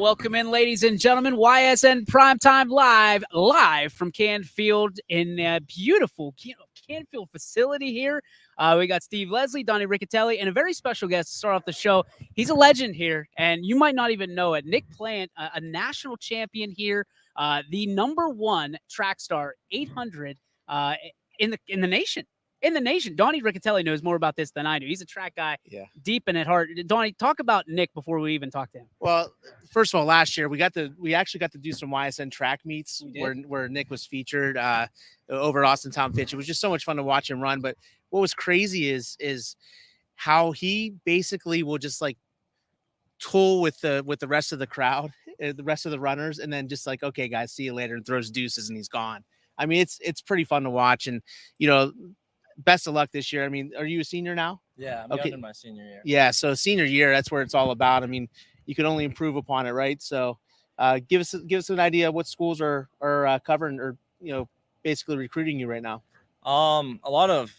Welcome in, ladies and gentlemen. Ysn Primetime live from Canfield in a beautiful Canfield facility here. We got Steve Leslie, Donnie Riccatelli, and a very special guest to start off the show. He's a legend here, and you might not even know it. Nick Plant, a national champion here, the #1 track star, 800 in the nation. In the nation. Donnie Riccatelli knows more about this than I do. He's a track guy, deep in at heart. Donnie, talk about Nick before we even talk to him. Well, first of all, last year we actually got to do some YSN track meets where Nick was featured over at Austintown Fitch. It was just so much fun to watch him run. But what was crazy is how he basically will just like tool with the rest of the crowd, the rest of the runners, and then just like, okay, guys, see you later, and throws deuces and he's gone. I mean, it's pretty fun to watch, and best of luck this year. I mean, are you a senior now? Yeah, I'm in my senior year. Yeah, so senior year, that's where it's all about. I mean, you can only improve upon it, right? So give us an idea of what schools are covering or, basically recruiting you right now. A lot of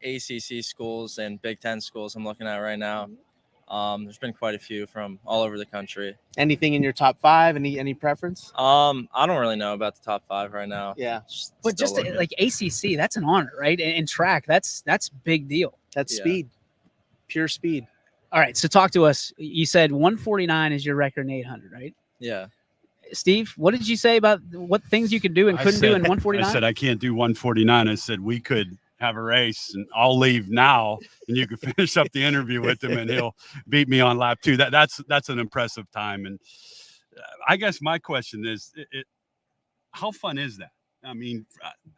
ACC schools and Big Ten schools I'm looking at right now. There's been quite a few from all over the country. Anything in your top 5? Any preference? I don't really know about the top 5 right now. Yeah, but just like ACC, that's an honor, right? And track, that's big deal. That's speed, pure speed. All right, so talk to us. You said 149 is your record in 800, right? Yeah. Steve, what did you say about what things you could do and couldn't do in 149? I said I can't do 149. I said we could have a race and I'll leave now and you can finish up the interview with him and he'll beat me on lap 2. That's an impressive time. And I guess my question is, how fun is that? I mean,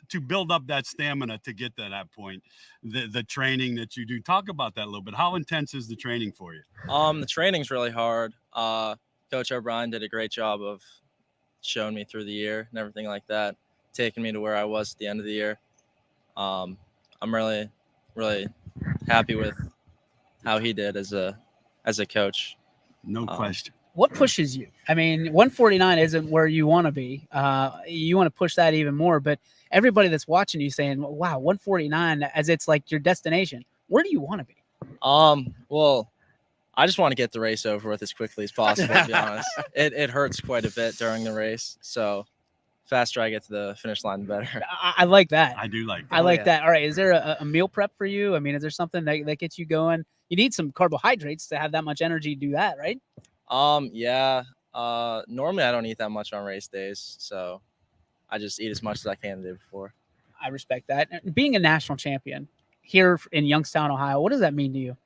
to build up that stamina to get to that point, the training that you do, talk about that a little bit. How intense is the training for you? The training's really hard. Coach O'Brien did a great job of showing me through the year and everything like that, taking me to where I was at the end of the year. I'm really, really happy with how he did as a coach. No question. What pushes you? I mean, 149 isn't where you want to be. You want to push that even more, but everybody that's watching you saying, wow, 149, as it's like your destination. Where do you want to be? Well, I just want to get the race over with as quickly as possible, to be honest. It hurts quite a bit during the race, so faster I get to the finish line, the better. I like that. I do like that. I like that. All right. Is there a meal prep for you? I mean, is there something that gets you going? You need some carbohydrates to have that much energy to do that, right? Yeah. Normally I don't eat that much on race days, so I just eat as much as I can the day before. I respect that. Being a national champion here in Youngstown, Ohio, what does that mean to you?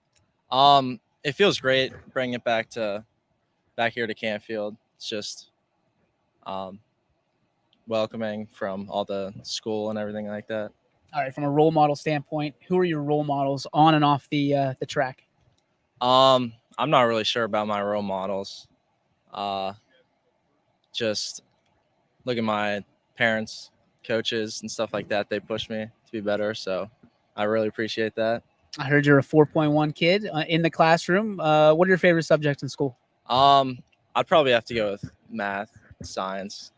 It feels great bringing it back here to Canfield. It's just welcoming from all the school and everything like that. All right, from a role model standpoint, who are your role models on and off the track? I'm not really sure about my role models. Just look at my parents, coaches, and stuff like that. They push me to be better, so I really appreciate that. I heard you're a 4.1 kid in the classroom. What are your favorite subjects in school? I'd probably have to go with math, science,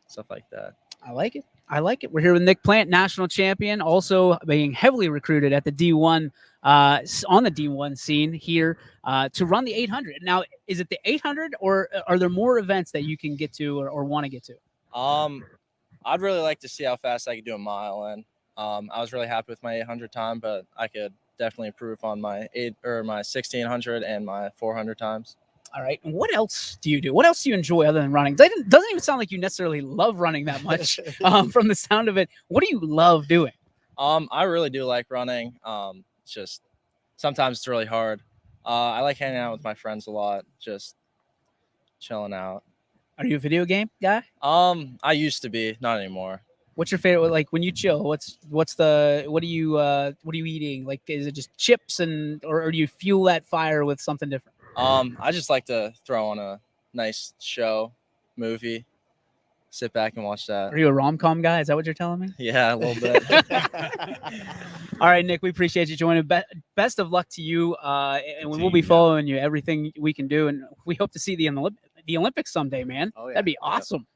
stuff like that. I like it. I like it. We're here with Nick Plant, national champion, also being heavily recruited at the D1, on the D1 scene here to run the 800. Now, is it the 800 or are there more events that you can get to or want to get to? I'd really like to see how fast I could do a mile in. I was really happy with my 800 time, but I could definitely improve on my 1600 and my 400 times. All right. And what else do you do? What else do you enjoy other than running? It doesn't even sound like you necessarily love running that much from the sound of it. What do you love doing? I really do like running. It's just sometimes it's really hard. I like hanging out with my friends a lot, just chilling out. Are you a video game guy? I used to be, not anymore. What's your favorite? Like when you chill, what are you eating? Like, is it just chips or do you fuel that fire with something different? I just like to throw on a nice show, movie, sit back and watch that. Are you a rom-com guy? Is that what you're telling me? Yeah, a little bit. All right, Nick, we appreciate you joining. Best of luck to you, and we'll be following you everything we can do, and we hope to see the Olympics someday, man. Oh, yeah. That'd be awesome. Yep.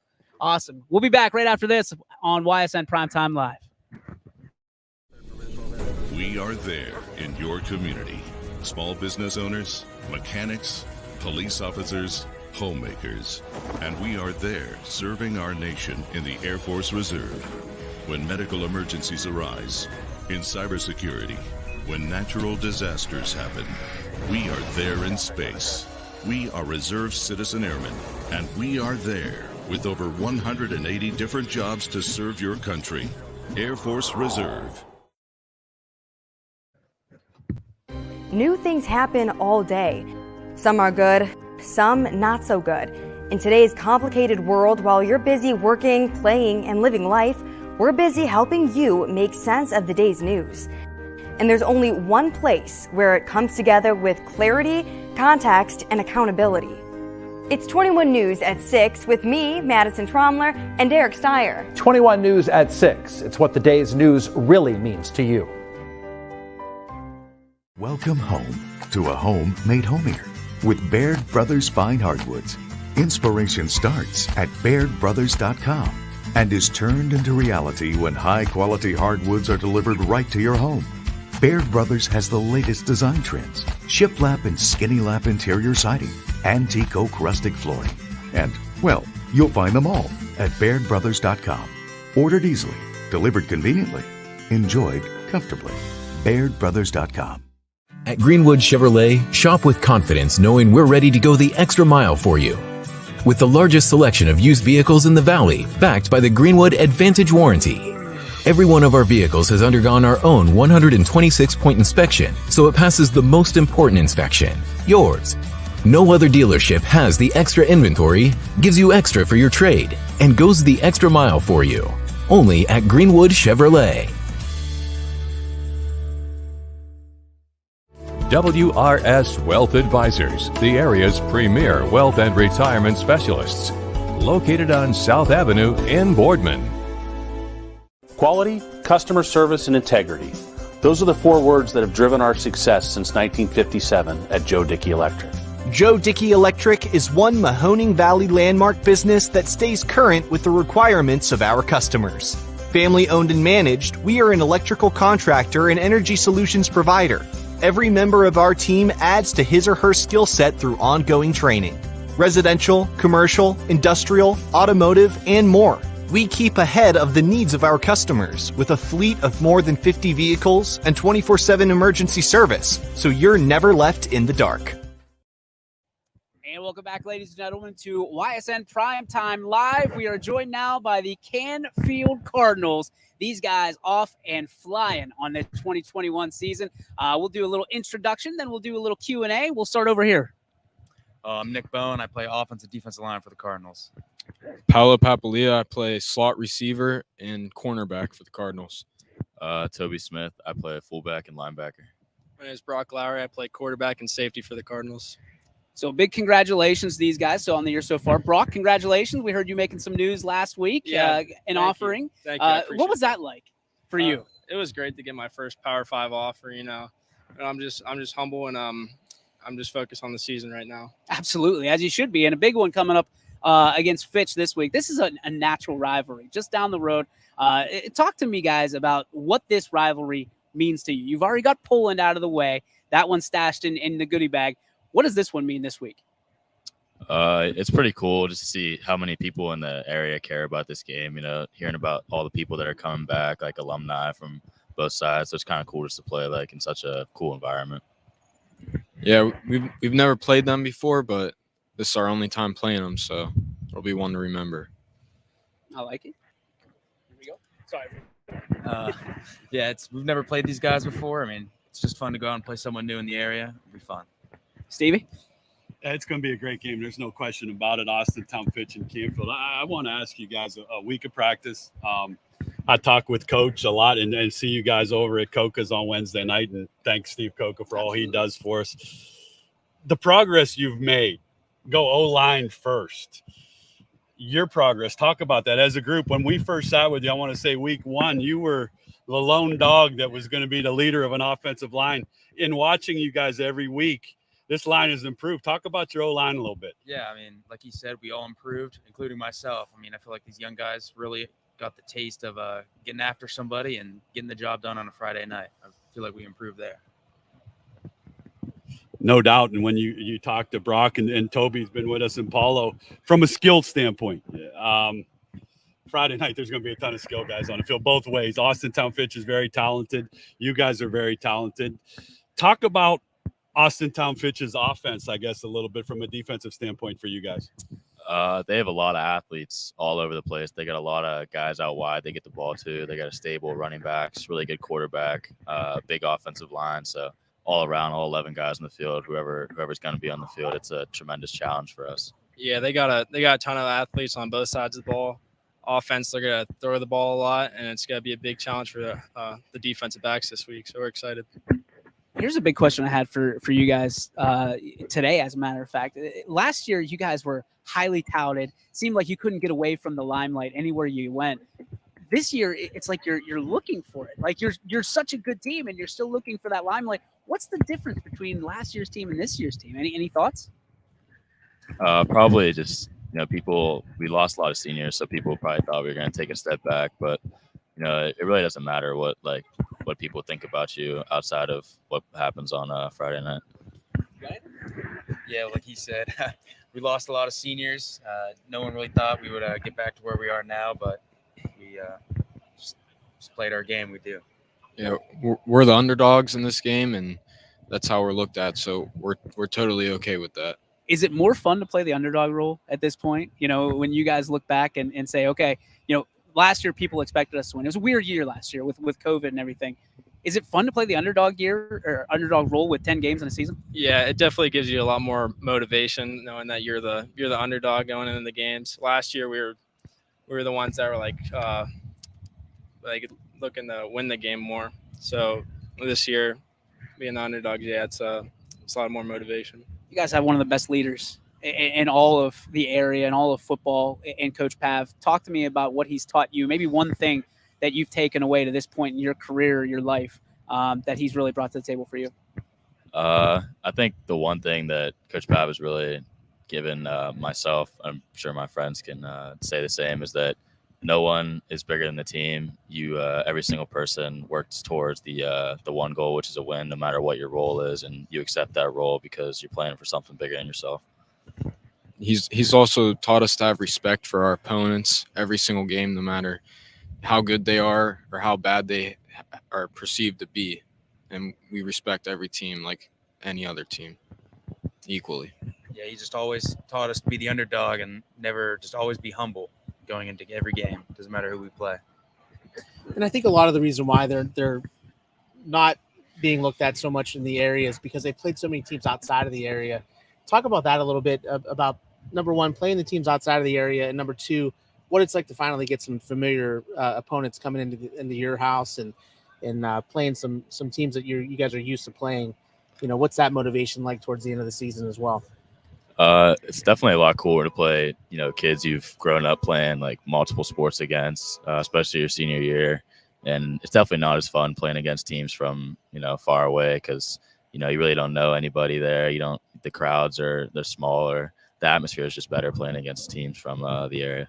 Awesome. We'll be back right after this on YSN Primetime Live. We are there in your community. Small business owners, mechanics, police officers, homemakers, and we are there serving our nation in the Air Force Reserve. When medical emergencies arise, in cybersecurity, when natural disasters happen, we are there in space. We are Reserve Citizen Airmen, and we are there with over 180 different jobs to serve your country. Air Force Reserve. New things happen all day. Some are good, some not so good. In today's complicated world, while you're busy working, playing, and living life, we're busy helping you make sense of the day's news. And there's only one place where it comes together with clarity, context, and accountability. It's 21 News at 6 with me, Madison Tromler, and Derek Steyer. 21 News at 6. It's what the day's news really means to you. Welcome home to a home made homier with Baird Brothers Fine Hardwoods. Inspiration starts at BairdBrothers.com and is turned into reality when high-quality hardwoods are delivered right to your home. Baird Brothers has the latest design trends, shiplap and skinny lap interior siding, antique oak rustic flooring, and, well, you'll find them all at BairdBrothers.com. Ordered easily, delivered conveniently, enjoyed comfortably. BairdBrothers.com. At Greenwood Chevrolet, shop with confidence knowing we're ready to go the extra mile for you. With the largest selection of used vehicles in the Valley, backed by the Greenwood Advantage Warranty. Every one of our vehicles has undergone our own 126-point inspection, so it passes the most important inspection, yours. No other dealership has the extra inventory, gives you extra for your trade, and goes the extra mile for you. Only at Greenwood Chevrolet. WRS Wealth Advisors, the area's premier wealth and retirement specialists. Located on South Avenue in Boardman. Quality, customer service, and integrity. Those are the 4 words that have driven our success since 1957 at Joe Dickey Electric. Joe Dickey Electric is one Mahoning Valley landmark business that stays current with the requirements of our customers. Family owned and managed, we are an electrical contractor and energy solutions provider. Every member of our team adds to his or her skill set through ongoing training. Residential, commercial, industrial, automotive, and more. We keep ahead of the needs of our customers with a fleet of more than 50 vehicles and 24/7 emergency service, so you're never left in the dark. And welcome back, ladies and gentlemen, to YSN Primetime Live. We are joined now by the Canfield Cardinals. These guys off and flying on the 2021 season. We'll do a little introduction, then we'll do a little Q&A. We'll start over here. I'm Nick Bone. I play offensive defensive line for the Cardinals. Paolo Papalia. I play slot receiver and cornerback for the Cardinals. Toby Smith. I play fullback and linebacker. My name is Brock Lowry. I play quarterback and safety for the Cardinals. So big congratulations to these guys. So on the year so far, Brock, congratulations. We heard you making some news last week. An offering. Thank you. What was that like for you? It was great to get my first Power 5 offer. You know, and I'm just humble and I'm just focused on the season right now. Absolutely, as you should be, and a big one coming up against Fitch this week. This is a natural rivalry just down the road. Talk to me, guys, about what this rivalry means to you. You've already got Poland out of the way. That one's stashed in the goodie bag. What does this one mean this week? It's pretty cool just to see how many people in the area care about this game. You know, hearing about all the people that are coming back, like alumni from both sides. So it's kind of cool just to play like in such a cool environment. Yeah, we've never played them before, but this is our only time playing them, so it'll be one to remember. I like it. Here we go. Sorry. We've never played these guys before. I mean, it's just fun to go out and play someone new in the area. It'll be fun. Stevie? It's going to be a great game. There's no question about it. Austintown, Fitch, and Canfield. I want to ask you guys a week of practice. I talk with Coach a lot and see you guys over at Coca's on Wednesday night. And thanks, Steve Coca, for all he does for us. The progress you've made, go O-line first. Your progress, talk about that. As a group, when we first sat with you, I want to say week 1, you were the lone dog that was going to be the leader of an offensive line. In watching you guys every week, this line has improved. Talk about your O-line a little bit. Yeah, I mean, like you said, we all improved, including myself. I mean, I feel like these young guys really got the taste of getting after somebody and getting the job done on a Friday night. I feel like we improved there. No doubt. And when you talk to Brock and Toby's been with us and Paulo from a skill standpoint, Friday night, there's going to be a ton of skill guys on the field both ways. Austintown Fitch is very talented. You guys are very talented. Talk about Austintown Fitch's offense, I guess, a little bit from a defensive standpoint for you guys. They have a lot of athletes all over the place. They got a lot of guys out wide. They get the ball too. They got a stable running backs, really good quarterback, big offensive line. So all around, all 11 guys in the field, whoever's going to be on the field, it's a tremendous challenge for us. Yeah, they got a ton of athletes on both sides of the ball. Offense, they're going to throw the ball a lot, and it's going to be a big challenge for the defensive backs this week. So we're excited. Here's a big question I had for you guys today, as a matter of fact. Last year, you guys were highly touted. Seemed like you couldn't get away from the limelight anywhere you went. This year, it's like you're looking for it. Like you're such a good team, and you're still looking for that limelight. What's the difference between last year's team and this year's team? Any thoughts? Probably just we lost a lot of seniors, so people probably thought we were going to take a step back. But it really doesn't matter what people think about you outside of what happens on Friday night. Yeah, like he said, we lost a lot of seniors. No one really thought we would get back to where we are now, but we just played our game. We do. Yeah, we're the underdogs in this game, and that's how we're looked at. So we're totally okay with that. Is it more fun to play the underdog role at this point? When you guys look back and say, okay, last year people expected us to win. It was a weird year last year with COVID and everything. Is it fun to play the underdog year or underdog role with 10 games in a season? Yeah, it definitely gives you a lot more motivation knowing that you're the underdog going into the games. Last year we were the ones that were like looking to win the game more. So this year, being the underdog, yeah, it's a lot more motivation. You guys have one of the best leaders in all of the area and all of football, and Coach Pav. Talk to me about what he's taught you. Maybe one thing that you've taken away to this point in your career, your life, that he's really brought to the table for you. I think the one thing that Coach Pav has really given myself, I'm sure my friends can say the same, is that no one is bigger than the team. Every single person works towards the one goal, which is a win, no matter what your role is, and you accept that role because you're playing for something bigger than yourself. He's also taught us to have respect for our opponents every single game, no matter how good they are or how bad they are perceived to be, and we respect every team like any other team equally. Yeah, he just always taught us to be the underdog and never just always be humble going into every game. Doesn't matter who we play. And I think a lot of the reason why they're not being looked at so much in the area is because they played so many teams outside of the area. Talk about that a little bit, about number one, playing the teams outside of the area, and number two, what it's like to finally get some familiar opponents coming into your house and playing some teams that you guys are used to playing. What's that motivation like towards the end of the season as well? It's definitely a lot cooler to play, kids you've grown up playing like multiple sports against, especially your senior year. And it's definitely not as fun playing against teams from, far away because, you really don't know anybody there. The crowds they're smaller. The atmosphere is just better playing against teams from the area.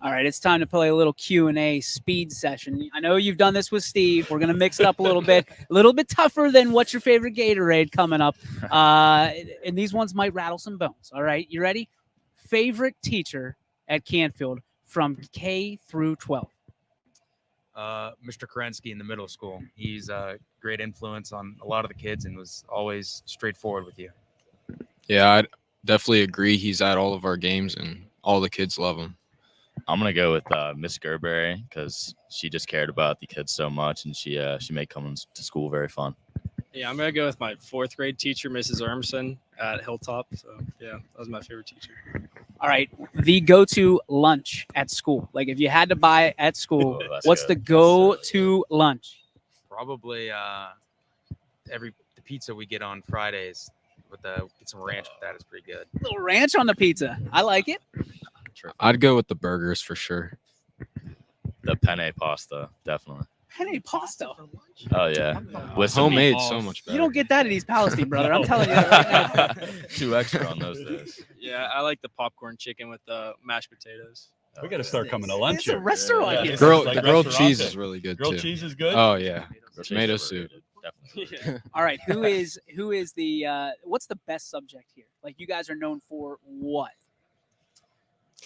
All right, it's time to play a little Q&A speed session. I know you've done this with Steve. We're going to mix it up a little bit tougher than what's your favorite Gatorade coming up. And these ones might rattle some bones. All right, you ready? Favorite teacher at Canfield from K through 12? Mr. Kerensky in the middle school. He's a great influence on a lot of the kids and was always straightforward with you. Yeah, I definitely agree. He's at all of our games and all the kids love him. I'm going to go with Miss Gerberry because she just cared about the kids so much, and she made coming to school very fun. Yeah, I'm going to go with my fourth grade teacher, Mrs. Ermson at Hilltop. So, yeah, that was my favorite teacher. All right, the go-to lunch at school. Like if you had to buy it at school, what's the go-to lunch? Probably the pizza we get on Fridays get some ranch with that is pretty good. A little ranch on the pizza. I like it. I'd go with the burgers for sure. The penne pasta, definitely. Penne pasta. Oh yeah, with homemade, so much better. You don't get that at East Palestine, brother. I'm telling you that right now. 2 extra on those days. Yeah, I like the popcorn chicken with the mashed potatoes. We got to start coming to lunch. It's a restaurant here. The grilled cheese is really good Grilled too. cheese is good. Oh yeah, tomato soup. All right, who is the what's the best subject here? Like, you guys are known for what?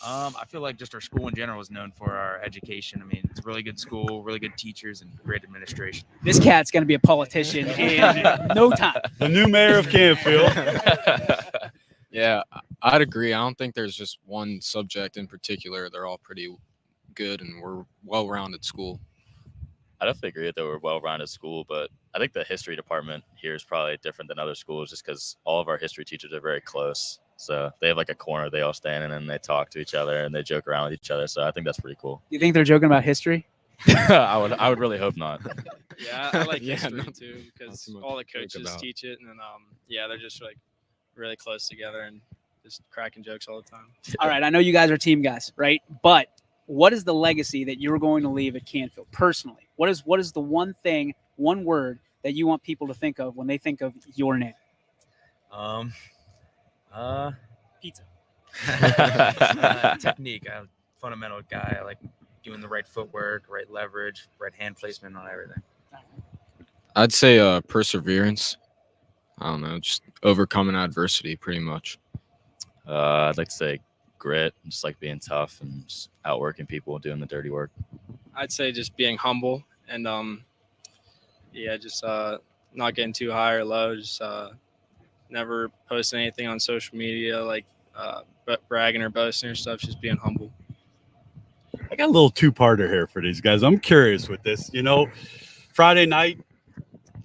I feel like just our school in general is known for our education. I mean, it's a really good school, really good teachers, and great administration. This cat's going to be a politician in no time. The new mayor of Canfield. Yeah, I'd agree. I don't think there's just one subject in particular. They're all pretty good, and we're well-rounded school. I definitely agree that we're a well-rounded school, but I think the history department here is probably different than other schools just because all of our history teachers are very close. So they have like a corner they all stand in and they talk to each other and they joke around with each other. So I think that's pretty cool. You think they're joking about history? I would really hope not. Yeah, I like Yeah, history not- too because too much all the to think coaches about. teach it, and then yeah, they're just like really close together and just cracking jokes all the time. All right, I know you guys are team guys, right? But what is the legacy that you're going to leave at Canfield personally? What is the one thing, one word that you want people to think of when they think of your name? Pizza. Technique. I'm a fundamental guy. I like doing the right footwork, right leverage, right hand placement on everything. I'd say perseverance. I don't know, just overcoming adversity pretty much. I'd like to say grit, just like being tough and just outworking people and doing the dirty work. I'd say just being humble and yeah, just not getting too high or low. Just never posting anything on social media like bragging or boasting or stuff. Just being humble. I got a little two-parter here for these guys. I'm curious with this. You know, Friday night,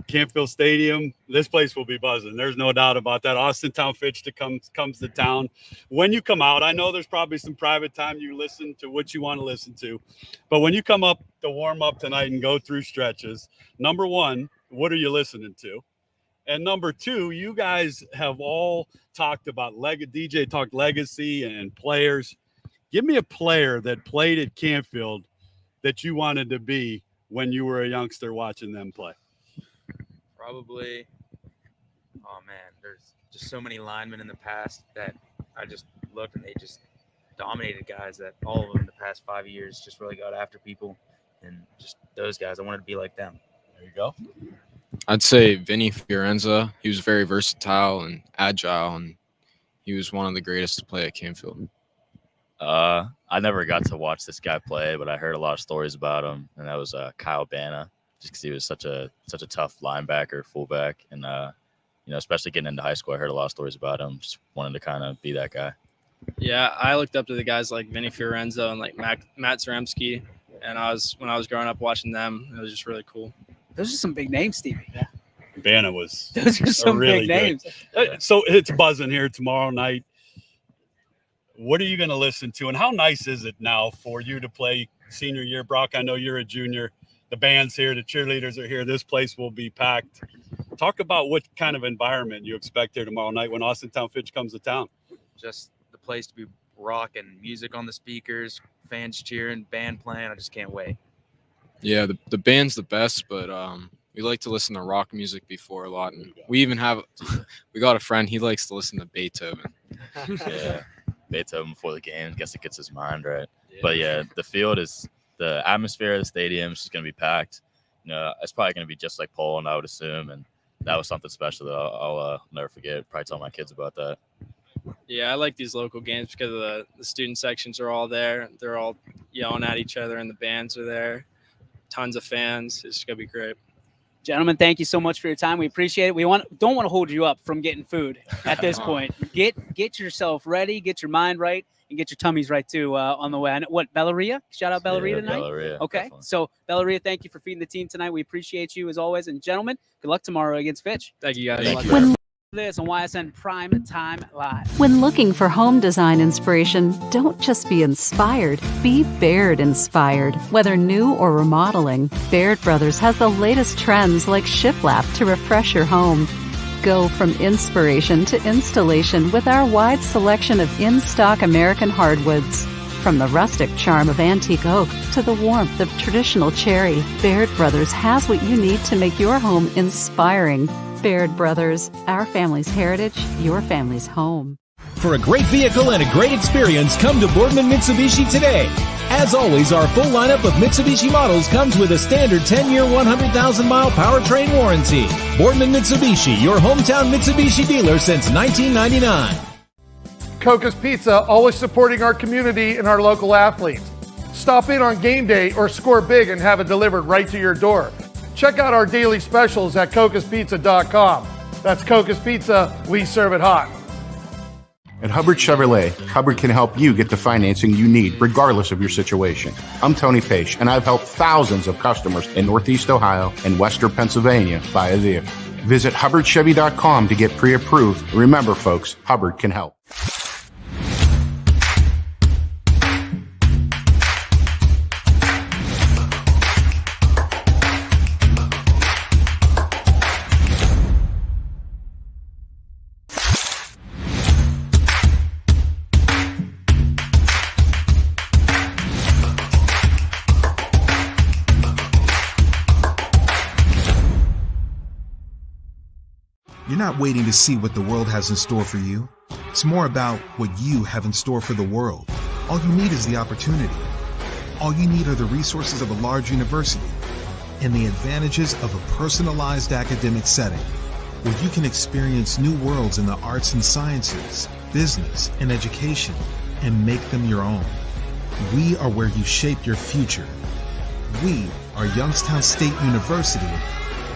Canfield Stadium, this place will be buzzing. There's no doubt about that. Austintown Fitch comes to town. When you come out, I know there's probably some private time you listen to what you want to listen to. But when you come up to warm up tonight and go through stretches, number one, what are you listening to? And number two, you guys have all talked about DJ talked legacy and players. Give me a player that played at Canfield that you wanted to be when you were a youngster watching them play. Probably, oh man, there's just so many linemen in the past that I just looked and they just dominated guys that all of them in the past 5 years just really got after people. And just those guys, I wanted to be like them. There you go. I'd say Vinny Fiorenza. He was very versatile and agile, and he was one of the greatest to play at Canfield. I never got to watch this guy play, but I heard a lot of stories about him, and that was Kyle Banna, just because he was such a tough linebacker, fullback, and you know, especially getting into high school, I heard a lot of stories about him. Just wanted to kind of be that guy. Yeah, I looked up to the guys like Vinny Fiorenza and like Matt Zaremski, and when I was growing up watching them, it was just really cool. Those are some big names, Stevie. Yeah. Banna was. Those are some really big names. So it's buzzing here tomorrow night. What are you going to listen to, and how nice is it now for you to play senior year? Brock, I know you're a junior. The band's here. The cheerleaders are here. This place will be packed. Talk about what kind of environment you expect here tomorrow night when Austintown Fitch comes to town. Just the place to be rocking, music on the speakers, fans cheering, band playing. I just can't wait. Yeah, the band's the best, but we like to listen to rock music before a lot. And we got a friend, he likes to listen to Beethoven. Yeah, Beethoven before the game. I guess it gets his mind right. Yeah. But yeah, the atmosphere of the stadium is just going to be packed. You know, it's probably going to be just like Poland, I would assume. And that was something special that I'll never forget. Probably tell my kids about that. Yeah, I like these local games because of the student sections are all there. They're all yelling at each other and the bands are there. Tons of fans. It's going to be great. Gentlemen, thank you so much for your time. We appreciate it. Don't want to hold you up from getting food at this point. Get yourself ready, get your mind right, and get your tummies right too on the way. I know, what, Belleria? Shout out Belleria tonight. Belleria, okay, definitely. So Belleria, thank you for feeding the team tonight. We appreciate you as always. And gentlemen, good luck tomorrow against Fitch. Thank you guys. Thank you. This on Ysn Primetime Live. When looking for home design inspiration, don't just be inspired, be Baird inspired. Whether new or remodeling, Baird Brothers has the latest trends like shiplap to refresh your home. Go from inspiration to installation with our wide selection of in-stock American hardwoods. From the rustic charm of antique oak to the warmth of traditional cherry, Baird Brothers has what you need to make your home inspiring. Baird Brothers, our family's heritage, your family's home. For a great vehicle and a great experience, come to Boardman Mitsubishi today. As always, our full lineup of Mitsubishi models comes with a standard 10-year, 100,000-mile powertrain warranty. Boardman Mitsubishi, your hometown Mitsubishi dealer since 1999. Coca's Pizza, always supporting our community and our local athletes. Stop in on game day or score big and have it delivered right to your door. Check out our daily specials at cocaspizza.com. That's Coca's Pizza, we serve it hot. At Hubbard Chevrolet, Hubbard can help you get the financing you need regardless of your situation. I'm Tony Page, and I've helped thousands of customers in Northeast Ohio and Western Pennsylvania buy a vehicle. Visit HubbardChevy.com to get pre-approved. Remember, folks, Hubbard can help. You're not waiting to see what the world has in store for you. It's more about what you have in store for the world. All you need is the opportunity. All you need are the resources of a large university and the advantages of a personalized academic setting where you can experience new worlds in the arts and sciences, business, and education and make them your own. We are where you shape your future. We are Youngstown State University,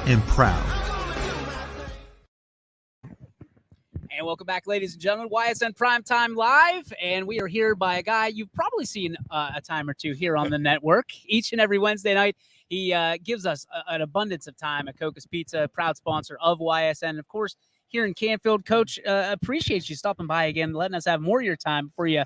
and proud. And welcome back, ladies and gentlemen. YSN Primetime Live, and we are here by a guy you've probably seen a time or two here on the network. Each and every Wednesday night, he gives us an abundance of time at Coca's Pizza, proud sponsor of YSN. Of course, here in Canfield, Coach, appreciate you stopping by again, letting us have more of your time before you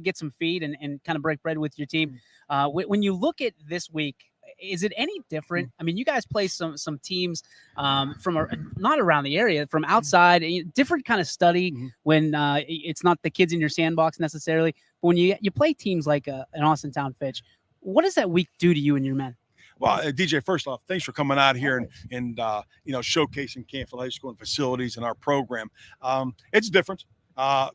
get some feed and kind of break bread with your team. When you look at this week, is it any different? I mean, you guys play some teams from not around the area, from outside, different kind of study when it's not the kids in your sandbox necessarily. But when you play teams like an Austintown Fitch, what does that week do to you and your men? Well, DJ, first off, thanks for coming out here and showcasing Canfield High School and facilities and our program. It's different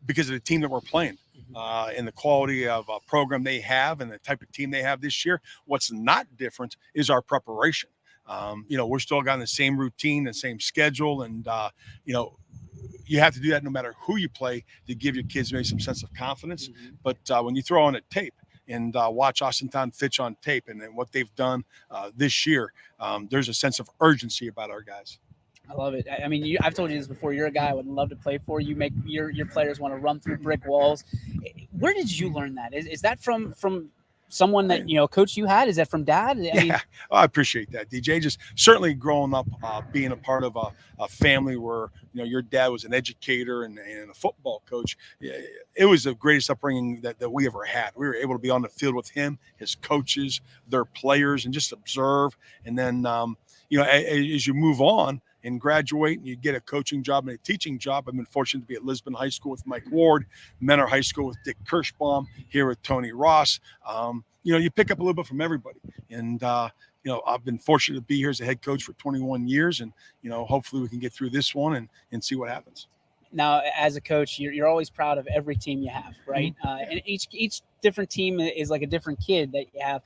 because of the team that we're playing. And the quality of program they have and the type of team they have this year. What's not different is our preparation. We're still got the same routine, the same schedule, and you have to do that no matter who you play to give your kids maybe some sense of confidence. But when you throw on a tape and watch Austintown Fitch on tape and then what they've done this year, there's a sense of urgency about our guys. I love it. I mean, I've told you this before. You're a guy I would love to play for. You make your players want to run through brick walls. Where did you learn that? Is that from someone that, coach you had? Is that from dad? I appreciate that, DJ. Just certainly growing up, being a part of a family where, your dad was an educator and a football coach. It was the greatest upbringing that we ever had. We were able to be on the field with him, his coaches, their players, and just observe. And then, as you move on and graduate and you get a coaching job and a teaching job. I've been fortunate to be at Lisbon High School with Mike Ward, Menor High School with Dick Kirschbaum, here with Tony Ross. You pick up a little bit from everybody. And, I've been fortunate to be here as a head coach for 21 years. And, hopefully we can get through this one and see what happens. Now, as a coach, you're always proud of every team you have, right? And each different team is like a different kid that you have.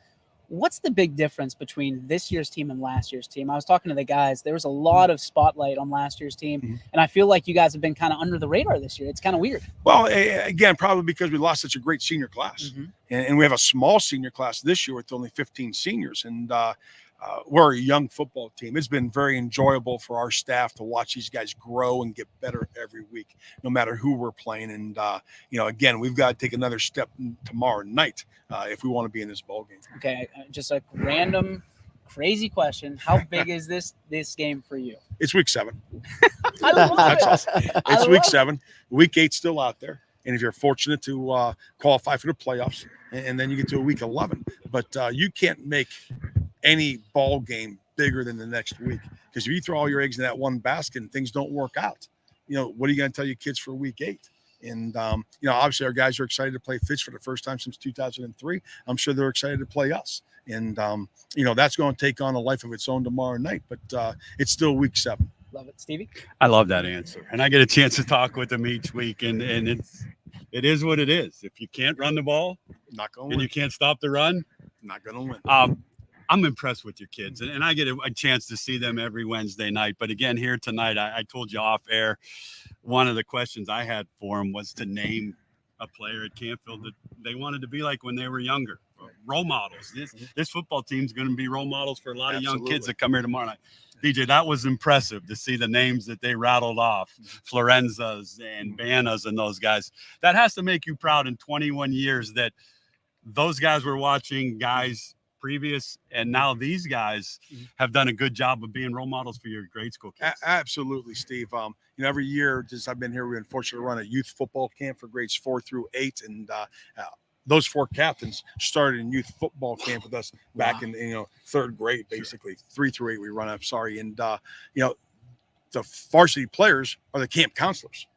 What's the big difference between this year's team and last year's team? I was talking to the guys. There was a lot of spotlight on last year's team, and I feel like you guys have been kind of under the radar this year. It's kind of weird. Well, again, probably because we lost such a great senior class, and we have a small senior class this year with only 15 seniors, and we're a young football team. It's been very enjoyable for our staff to watch these guys grow and get better every week, no matter who we're playing. And, again, we've got to take another step tomorrow night if we want to be in this ball game. Okay, just a random, crazy question. How big is this game for you? It's week 7. I love it. It's week 7. Week 8's still out there. And if you're fortunate to qualify for the playoffs, and then you get to a week 11. But you can't make any ball game bigger than the next week, because if you throw all your eggs in that one basket and things don't work out, what are you going to tell your kids for week 8? And obviously our guys are excited to play Fitch for the first time since 2003. I'm sure they're excited to play us, and that's going to take on a life of its own tomorrow night, but it's still week 7. Love it. Stevie? I love that answer, and I get a chance to talk with them each week, and it is what it is. If you can't run the ball, Not going to And win. you can't stop the run? Not going to win. I'm impressed with your kids, and I get a chance to see them every Wednesday night. But again, here tonight, I told you off air, one of the questions I had for them was to name a player at Canfield that they wanted to be like when they were younger. Role models. This football team's going to be role models for a lot of young kids that come here tomorrow night. DJ, that was impressive to see the names that they rattled off, Florenzas and Bannas and those guys. That has to make you proud in 21 years that those guys were watching guys previous, and now these guys have done a good job of being role models for your grade school kids. Absolutely, Steve. Every year since I've been here, we've been fortunate to run a youth football camp for grades 4 through 8, and those 4 captains started in youth football camp with us back in 3rd grade, basically 3 through 8. We run. I'm sorry, and the varsity players are the camp counselors,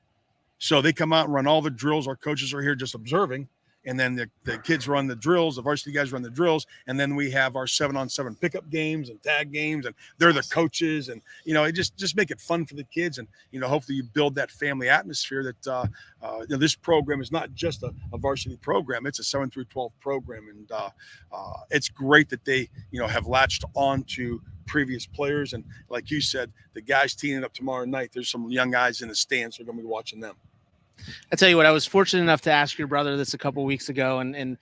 so they come out and run all the drills. Our coaches are here just observing. And then the kids run the drills, the varsity guys run the drills, and then we have our 7-on-7 pickup games and tag games, and they're the coaches, and it just make it fun for the kids, and hopefully you build that family atmosphere that this program is not just a varsity program; it's a 7 through 12 program, and it's great that they have latched on to previous players, and like you said, the guys teeing up tomorrow night. There's some young guys in the stands. We're going to be watching them. I tell you what, I was fortunate enough to ask your brother this a couple of weeks ago, and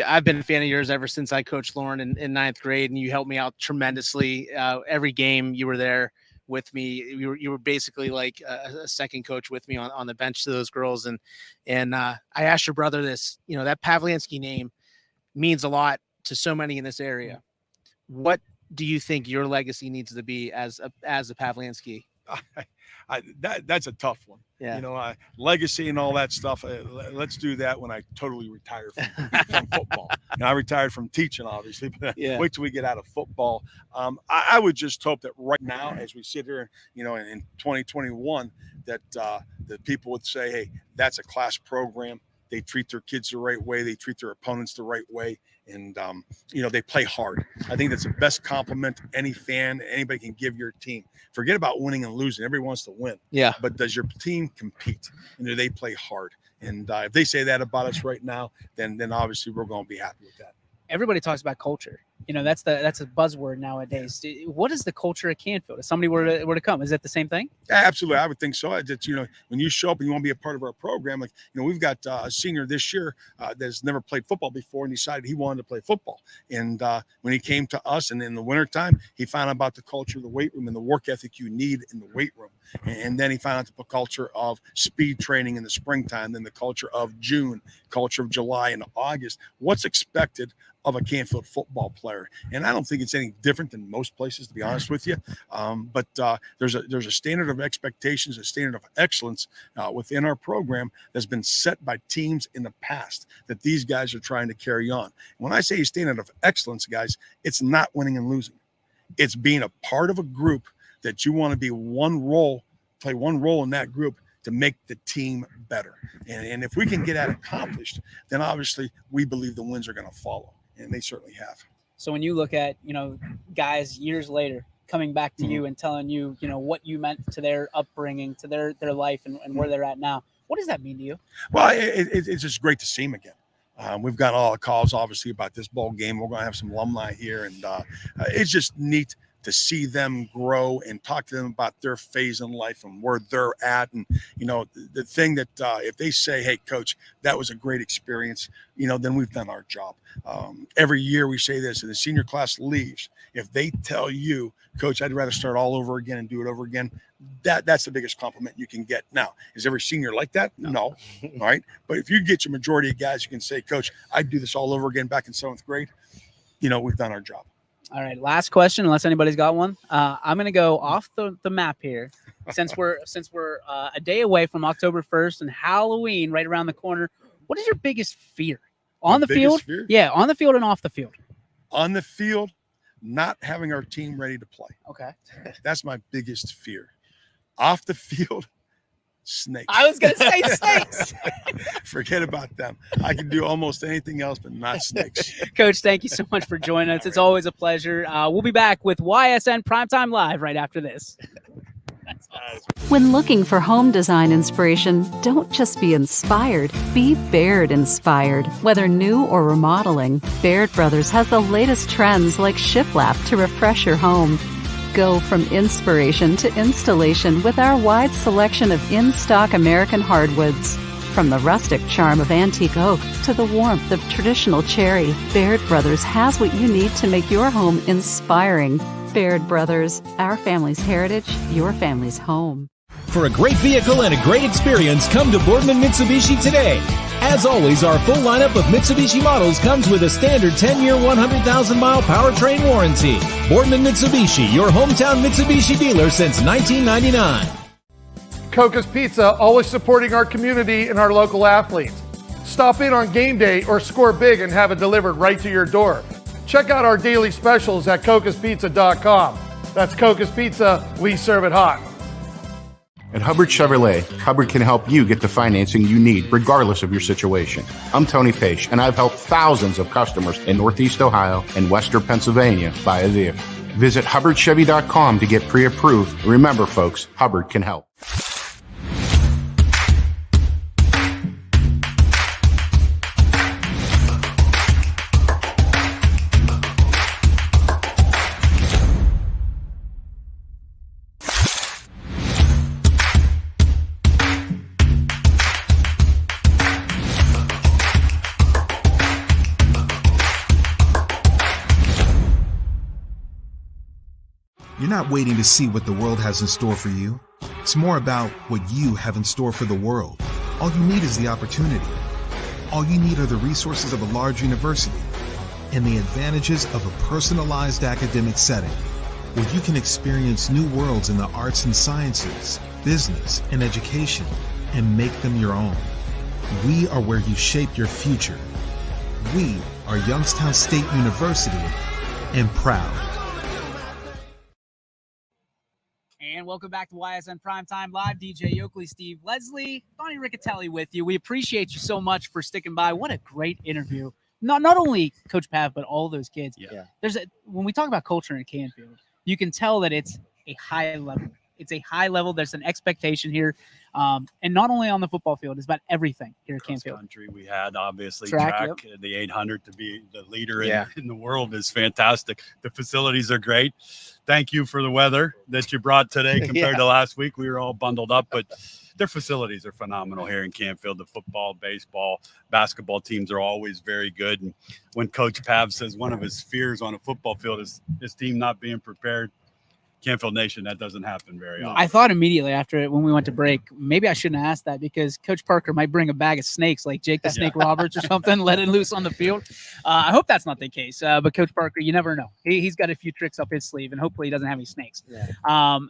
I've been a fan of yours ever since I coached Lauren in 9th grade, and you helped me out tremendously. Every game you were there with me. You were basically like a second coach with me on the bench to those girls, and I asked your brother this. That Pavliansky name means a lot to so many in this area. What do you think your legacy needs to be as a Pavliansky? That's a tough one. Yeah. Legacy and all that stuff. Let's do that when I totally retire from football. I retired from teaching, obviously, but wait till we get out of football. I would just hope that right now, as we sit here, in 2021, that the people would say, hey, that's a class program. They treat their kids the right way. They treat their opponents the right way. And, they play hard. I think that's the best compliment any fan, anybody can give your team. Forget about winning and losing. Everybody wants to win. Yeah. But does your team compete? And do they play hard? And if they say that about us right now, then obviously we're going to be happy with that. Everybody talks about culture. That's a buzzword nowadays. What is the culture at Canfield? If somebody were to come, is it the same thing? Absolutely, I would think so. That when you show up and you want to be a part of our program, we've got a senior this year that's never played football before and decided he wanted to play football. And when he came to us, and in the wintertime, he found out about the culture of the weight room and the work ethic you need in the weight room. And then he found out the culture of speed training in the springtime, then the culture of June, culture of July and August. What's expected of a Canfield football player? And I don't think it's any different than most places, to be honest with you. But there's a standard of expectations, a standard of excellence within our program that's been set by teams in the past that these guys are trying to carry on. When I say a standard of excellence, guys, it's not winning and losing. It's being a part of a group that you want to be play one role in that group to make the team better. And if we can get that accomplished, then obviously we believe the wins are going to follow. And they certainly have. So when you look at, guys years later coming back to you and telling you, what you meant to their upbringing, to their life and where they're at now, what does that mean to you? Well, it's just great to see them again. We've got all the calls, obviously, about this bowl game. We're going to have some alumni here, and it's just neat to see them grow and talk to them about their phase in life and where they're at. And, the thing that if they say, hey, coach, that was a great experience, then we've done our job. Every year we say this, and the senior class leaves. If they tell you, coach, I'd rather start all over again and do it over again, that's the biggest compliment you can get. Now, is every senior like that? No. All right. But if you get your majority of guys, you can say, coach, I'd do this all over again back in 7th grade. We've done our job. All right, last question, unless anybody's got one. I'm going to go off the map here, since we're a day away from October 1st and Halloween right around the corner. What is your biggest fear on the field? Fear? Yeah, on the field and off the field. On the field, not having our team ready to play. Okay, that's my biggest fear. Off the field, snakes. I was going to say snakes. Forget about them. I can do almost anything else, but not snakes. Coach, thank you so much for joining us. It's always a pleasure. We'll be back with YSN Primetime Live right after this. That's When looking for home design inspiration, don't just be inspired, be Baird inspired. Whether new or remodeling, Baird Brothers has the latest trends like shiplap to refresh your home. Go from inspiration to installation with our wide selection of in-stock American hardwoods. From the rustic charm of antique oak to the warmth of traditional cherry, Baird Brothers has what you need to make your home inspiring. Baird Brothers, our family's heritage, your family's home. For a great vehicle and a great experience, come to Boardman Mitsubishi today. As always, our full lineup of Mitsubishi models comes with a standard 10-year, 100,000-mile powertrain warranty. Boardman Mitsubishi, your hometown Mitsubishi dealer since 1999. Coca's Pizza, always supporting our community and our local athletes. Stop in on game day or score big and have it delivered right to your door. Check out our daily specials at cocaspizza.com. That's Coca's Pizza, we serve it hot. At Hubbard Chevrolet, Hubbard can help you get the financing you need regardless of your situation. I'm Tony Page, and I've helped thousands of customers in Northeast Ohio and Western Pennsylvania buy a vehicle. Visit HubbardChevy.com to get pre-approved. Remember, folks, Hubbard can help. You're not waiting to see what the world has in store for you. It's more about what you have in store for the world. All you need is the opportunity. All you need are the resources of a large university and the advantages of a personalized academic setting where you can experience new worlds in the arts and sciences, business, and education and make them your own. We are where you shape your future. We are Youngstown State University and proud. And welcome back to Ysn Primetime Live. DJ Yoakley, Steve Leslie, Donnie Riccatelli with you. We appreciate you so much for sticking by. What a great interview. Not only Coach Pav, but all those kids. Yeah. When we talk about culture in Canfield, you can tell that it's a high level. It's a high level. There's an expectation here. And not only on the football field, it's about everything here at Canfield. Country, we had obviously Track, the 800 to be the leader in the world is fantastic. The facilities are great. Thank you for the weather that you brought today compared to last week. We were all bundled up, but their facilities are phenomenal here in Canfield. The football, baseball, basketball teams are always very good. And when Coach Pav says one of his fears on a football field is his team not being prepared, Canfield Nation, that doesn't happen very often. I thought immediately after it, when we went to break, maybe I shouldn't have asked that because Coach Parker might bring a bag of snakes like Jake the Snake Roberts or something, let it loose on the field. I hope that's not the case. But Coach Parker, you never know. He's got a few tricks up his sleeve, and hopefully he doesn't have any snakes.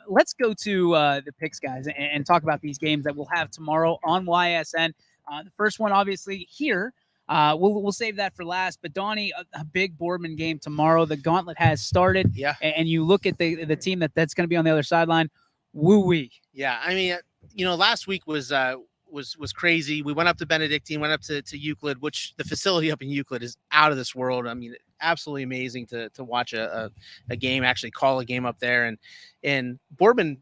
Let's go to the picks, guys, and talk about these games that we'll have tomorrow on YSN. The first one, obviously, here. We'll save that for last. But Donnie, a big Boardman game tomorrow. The gauntlet has started. Yeah. And you look at the team that's going to be on the other sideline. Woo-wee. Yeah. I mean, last week was crazy. We went up to Benedictine, went up to Euclid, which the facility up in Euclid is out of this world. I mean, absolutely amazing to watch a game, actually call a game up there. And Boardman,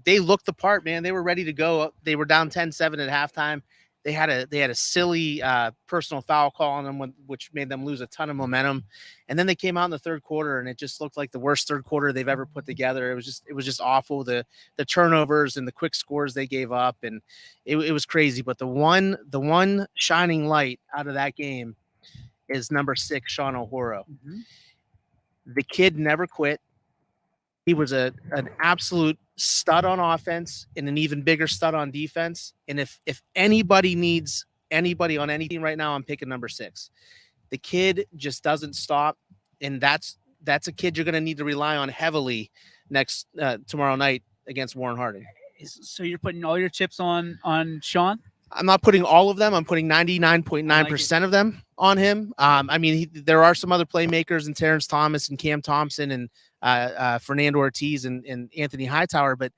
they looked the part, man. They were ready to go. They were down 10-7 at halftime. They had a silly personal foul call on them, which made them lose a ton of momentum. And then they came out in the third quarter, and it just looked like the worst third quarter they've ever put together. It was just awful. The turnovers and the quick scores they gave up, and it was crazy. But the one shining light out of that game is number 6, Sean O'Horo. Mm-hmm. The kid never quit. He was an absolute stud on offense and an even bigger stud on defense. And if anybody needs anybody on any team right now, I'm picking number 6. The kid just doesn't stop, and that's a kid you're going to need to rely on heavily tomorrow night against Warren Harding. So you're putting all your chips on Sean? I'm not putting all of them. I'm putting 99.9% of them on him. I mean, there are some other playmakers in Terrence Thomas and Cam Thompson and Fernando Ortiz and Anthony Hightower, but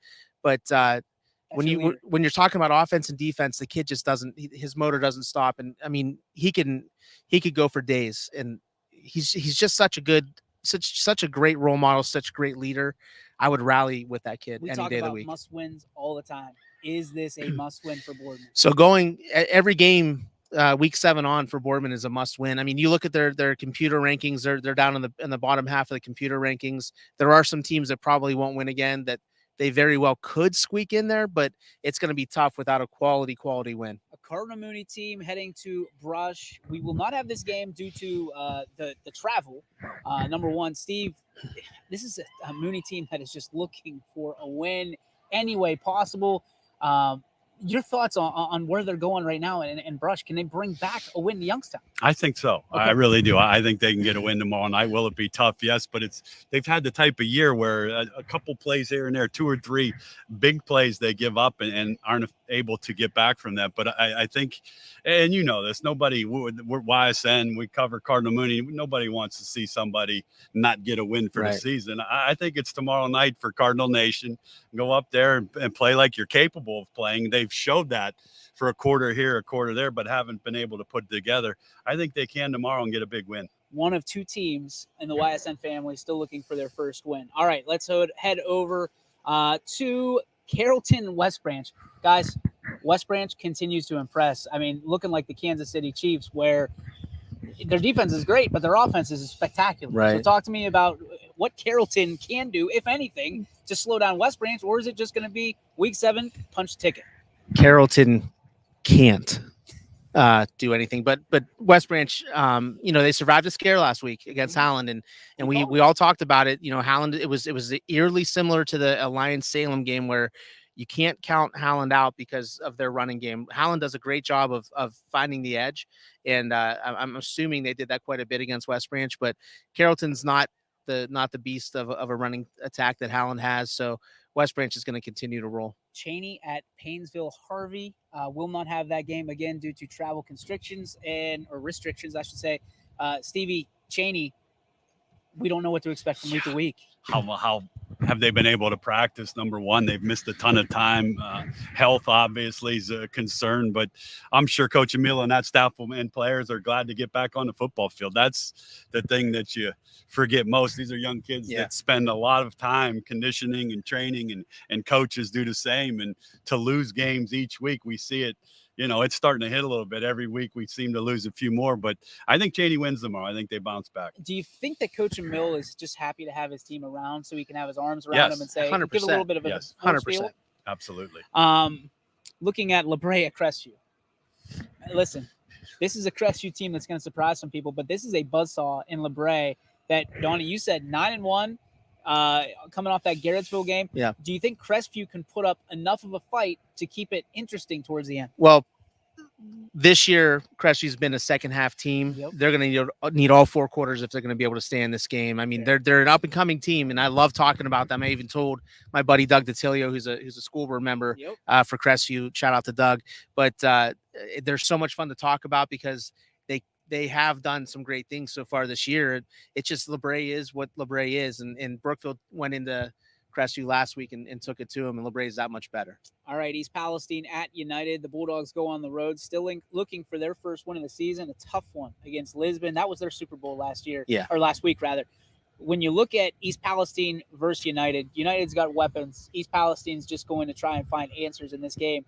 when you're talking about offense and defense, the kid just his motor doesn't stop. And I mean, he could go for days, and he's just such a good such a great role model, such a great leader. I would rally with that kid We any talk day of the about week. must wins all the time. Is this a must win for Boardman? So going every game week 7 on for Boardman is a must win. I mean, you look at their computer rankings; they're down in the bottom half of the computer rankings. There are some teams that probably won't win again that they very well could squeak in there, but it's going to be tough without a quality win. A Cardinal Mooney team heading to Brush. We will not have this game due to the travel. Number one, Steve, this is a Mooney team that is just looking for a win any way possible. Your thoughts on where they're going right now in Brush? Can they bring back a win to Youngstown? I think so. Okay. I really do. I think they can get a win tomorrow night. Will it be tough? Yes, but they've had the type of year where a couple plays here and there, 2 or 3 big plays they give up and aren't able to get back from that. But I think, and you know this, nobody, we're YSN, we cover Cardinal Mooney. Nobody wants to see somebody not get a win for the season. I think it's tomorrow night for Cardinal Nation. Go up there and play like you're capable of playing. They've showed that for a quarter here, a quarter there, but haven't been able to put it together. I think they can tomorrow and get a big win. One of 2 teams in the YSN family still looking for their first win. All right, let's head over to Carrollton West Branch. Guys, West Branch continues to impress. I mean, looking like the Kansas City Chiefs, where their defense is great, but their offense is spectacular. Right. So talk to me about what Carrollton can do, if anything, to slow down West Branch, or is it just going to be week 7, punch ticket? Carrollton can't do anything, but West Branch, they survived a scare last week against Howland, and we all talked about it. Howland, it was eerily similar to the Alliance Salem game where you can't count Howland out because of their running game. Howland does a great job of finding the edge, and I'm assuming they did that quite a bit against West Branch. But Carrollton's not the beast of a running attack that Howland has, so West Branch is going to continue to roll. Cheney at Painesville Harvey will not have that game again due to travel constrictions or restrictions, I should say. Stevie, Cheney, we don't know what to expect from week to week. How have they been able to practice? Number one, they've missed a ton of time. Health obviously is a concern, but I'm sure Coach Emil and that staff and players are glad to get back on the football field. That's the thing that you forget most. These are young kids that spend a lot of time conditioning and training, and coaches do the same. And to lose games each week, we see it. It's starting to hit a little bit. Every week we seem to lose a few more, but I think Cheney wins tomorrow. I think they bounce back. Do you think that Coach Emil is just happy to have his team around so he can have his arms around him and say, 100%. give a little bit of a 100%. Absolutely. Looking at LeBray at Crestview. Listen, this is a Crestview team that's going to surprise some people, but this is a buzzsaw in LeBray that, Donnie, you said 9-1. Coming off that Garrettsville game. Yeah. Do you think Crestview can put up enough of a fight to keep it interesting towards the end? Well, this year, Crestview's been a second half team. Yep. They're going to need all 4 quarters if they're going to be able to stay in this game. I mean, they're an up and coming team, and I love talking about them. I even told my buddy Doug DeTilio, who's a school board member for Crestview. Shout out to Doug. But they're so much fun to talk about because they have done some great things so far this year. It's just LeBray is what LeBray is, and Brookfield went into Crestview last week and took it to him, and LeBray is that much better. All right, East Palestine at United. The Bulldogs go on the road, still looking for their first win of the season, a tough one against Lisbon. That was their Super Bowl last week, rather. When you look at East Palestine versus United, United's got weapons. East Palestine's just going to try and find answers in this game.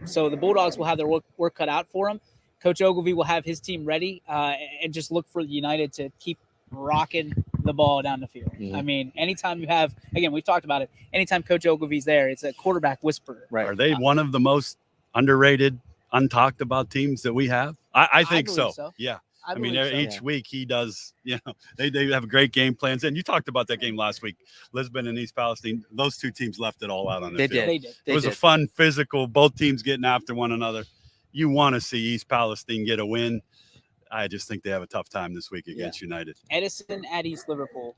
So the Bulldogs will have their work cut out for them. Coach Ogilvie will have his team ready and just look for United to keep rocking the ball down the field. Mm-hmm. I mean, anytime you have, again, we've talked about it, anytime Coach Ogilvie's there, it's a quarterback whisperer. Right. Are they one of the most underrated, untalked about teams that we have? I think so. Yeah. I mean, each week he does, they have great game plans. And you talked about that game last week, Lisbon and East Palestine. Those 2 teams left it all out on the field. They did. It was a fun, physical, both teams getting after one another. You want to see East Palestine get a win. I just think they have a tough time this week against United. Edison at East Liverpool.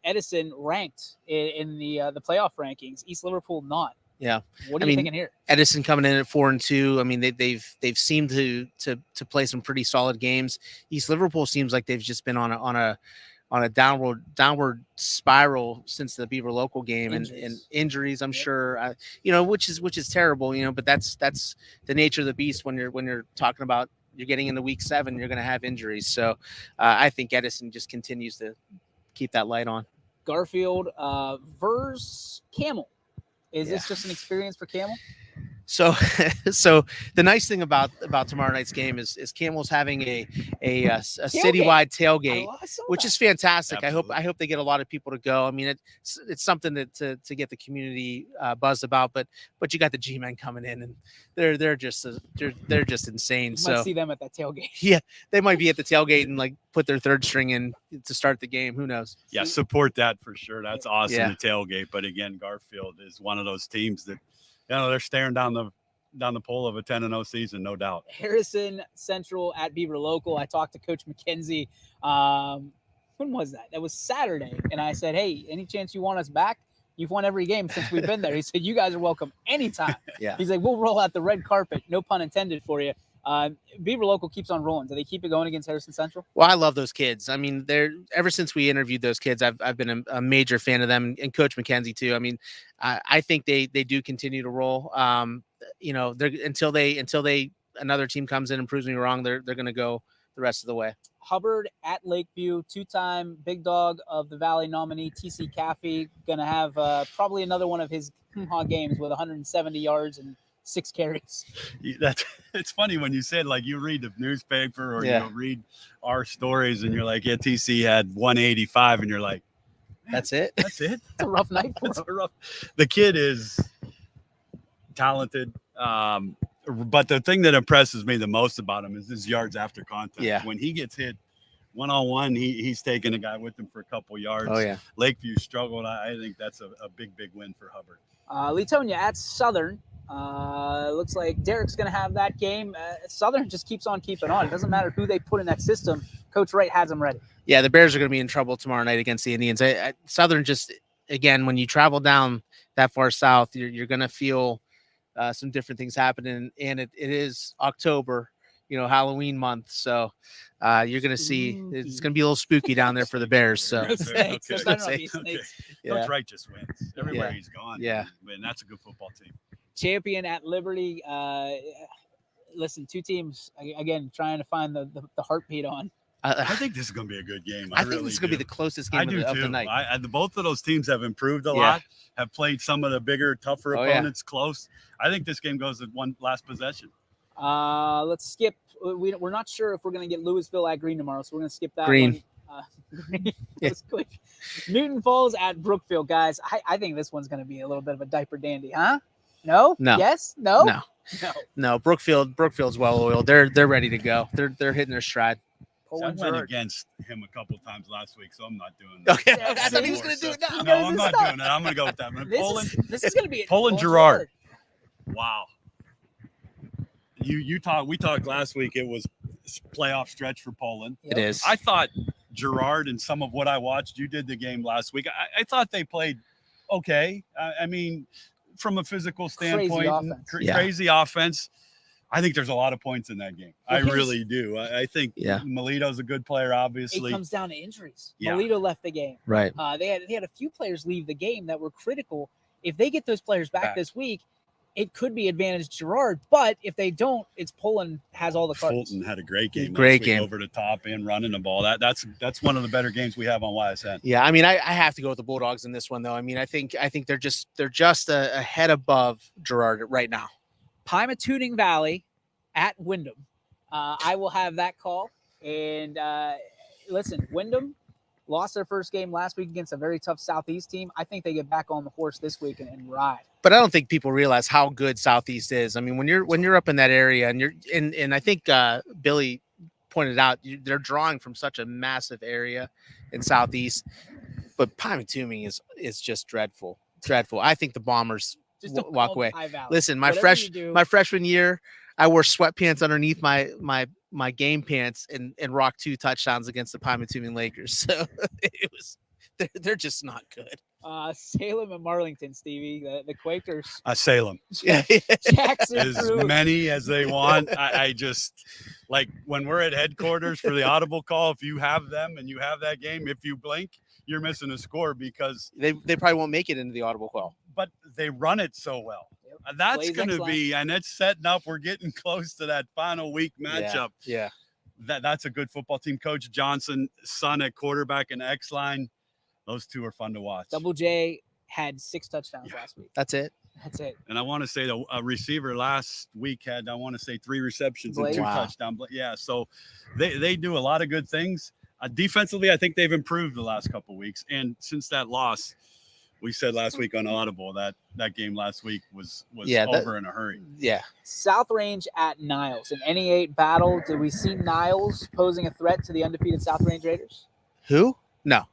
Edison ranked in the playoff rankings. East Liverpool not. Yeah. What are you thinking here? Edison coming in at 4-2. I mean, they've seemed to play some pretty solid games. East Liverpool seems like they've just been on a downward spiral since the Beaver local game and injuries. I'm sure, which is terrible. But that's the nature of the beast when you're talking about. You're getting into week 7, you're going to have injuries. So I think Edison just continues to keep that light on. Garfield versus Camel. Is this just an experience for Camel? So the nice thing about tomorrow night's game is Camel's having a citywide tailgate, which is fantastic. Absolutely. I hope they get a lot of people to go. I mean, it's something to get the community buzzed about. But you got the G-men coming in, and they're just insane. You might see them at that tailgate. Yeah, they might be at the tailgate and like put their third string in to start the game. Who knows? Yeah, support that for sure. That's awesome. Yeah. The tailgate, but again, Garfield is one of those teams that, they're staring down the pole of a 10-0 season, no doubt. Harrison Central at Beaver Local. I talked to Coach McKenzie. When was that? That was Saturday. And I said, hey, any chance you want us back? You've won every game since we've been there. He said, you guys are welcome anytime. Yeah. He's like, we'll roll out the red carpet. No pun intended for you. Beaver Local keeps on rolling. Do they keep it going against Harrison Central? Well, I love those kids. I mean, ever since we interviewed those kids, I've been a major fan of them, and Coach McKenzie too. I mean, I think they do continue to roll. They're until another team comes in and proves me wrong, they're going to go the rest of the way. Hubbard at Lakeview, two-time Big Dog of the Valley nominee, TC Caffey, going to have probably another one of his games with 170 yards and 6 carries. It's funny when you said, like, you read the newspaper or Yeah. you read our stories and you're like, yeah, TC had 185, and you're like, that's it. That's it. It's a rough night for him. The kid is talented. But the thing that impresses me the most about him is his yards after contact. Yeah. When he gets hit one-on-one, he's taking a guy with him for a couple yards. Oh, yeah. Lakeview struggled. I think that's a big win for Hubbard. Leetonia at Southern. Looks like Derek's going to have that game. Southern just keeps on keeping on. It doesn't matter who they put in that system. Coach Wright has them ready. Yeah, the Bears are going to be in trouble tomorrow night against the Indians. Southern just, again, when you travel down that far south, you're going to feel some different things happening. And it is October, Halloween month. So you're going to see it's going to be a little spooky down there for the Bears. So Okay. Yeah. Coach Wright just wins everywhere he's gone. Yeah. And that's a good football team. Champion at Liberty. Listen, two teams, again, trying to find the heartbeat on. I think this is going to be a good game. I think this is going to be the closest game of the night. Both of those teams have improved a lot, have played some of the bigger, tougher opponents close. I think this game goes at one last possession. Let's skip. We're not sure if we're going to get Louisville at Green tomorrow, so we're going to skip that Green. one. Let's quick. Newton Falls at Brookfield, guys. I think this one's going to be a little bit of a diaper dandy, huh? No? No. Yes? No? No. No. Brookfield's well oiled. They're ready to go. They're hitting their stride. I went against him a couple times last week, so I'm not doing that. Okay, I thought he was going to do it now. No, I'm not doing it. I'm going to go with that. This is going to be Poland Gerard. Wow. We talked last week. It was playoff stretch for Poland. It is. I thought Gerard, and some of what I watched, you did the game last week. I thought they played okay. I mean, from a physical standpoint, crazy offense. I think there's a lot of points in that game. I really do. I think Melito's a good player, obviously. It comes down to injuries. Yeah. Melito left the game. Right. They had a few players leave the game that were critical. If they get those players back this week, it could be advantage Gerard. But if they don't, it's Poland has all the cards. Fulton had a great game. Great last week, game. Over the top and running the ball. That's one of the better games we have on YSN. Yeah, I mean, I have to go with the Bulldogs in this one, though. I mean, I think they're just a head above Gerard right now. Pymatuning Valley at Wyndham. I will have that call. And listen, Wyndham lost their first game last week against a very tough Southeast team. I think they get back on the horse this week and ride. But I don't think people realize how good Southeast is. I mean, when you're up in that area and I think Billy pointed out, they're drawing from such a massive area in Southeast. But Pymatuning is just dreadful. I think the Bombers walk away. Listen, my freshman year, I wore sweatpants underneath my game pants and rocked 2 touchdowns against the Pymatuning Lakers. So they're just not good. Salem and Marlington, Stevie, the Quakers. Salem. Jackson as Crew. many as they want. I just, like, when we're at headquarters for the audible call, if you have them and you have that game, if you blink, you're missing a score because they probably won't make it into the audible call. But they run it so well. That's going to be, and it's setting up. We're getting close to that final week matchup. Yeah. That's a good football team. Coach Johnson, son at quarterback and X-line. Those two are fun to watch. Double J had 6 touchdowns last week. That's it. That's it. And I want to say a receiver last week had, I want to say 3 receptions and 2 touchdowns. Yeah, so they do a lot of good things. Defensively, I think they've improved the last couple of weeks. And since that loss, we said last week on Audible that game last week was over in a hurry. Yeah. South Range at Niles. An NE8 battle. Did we see Niles posing a threat to the undefeated South Range Raiders? Who? No.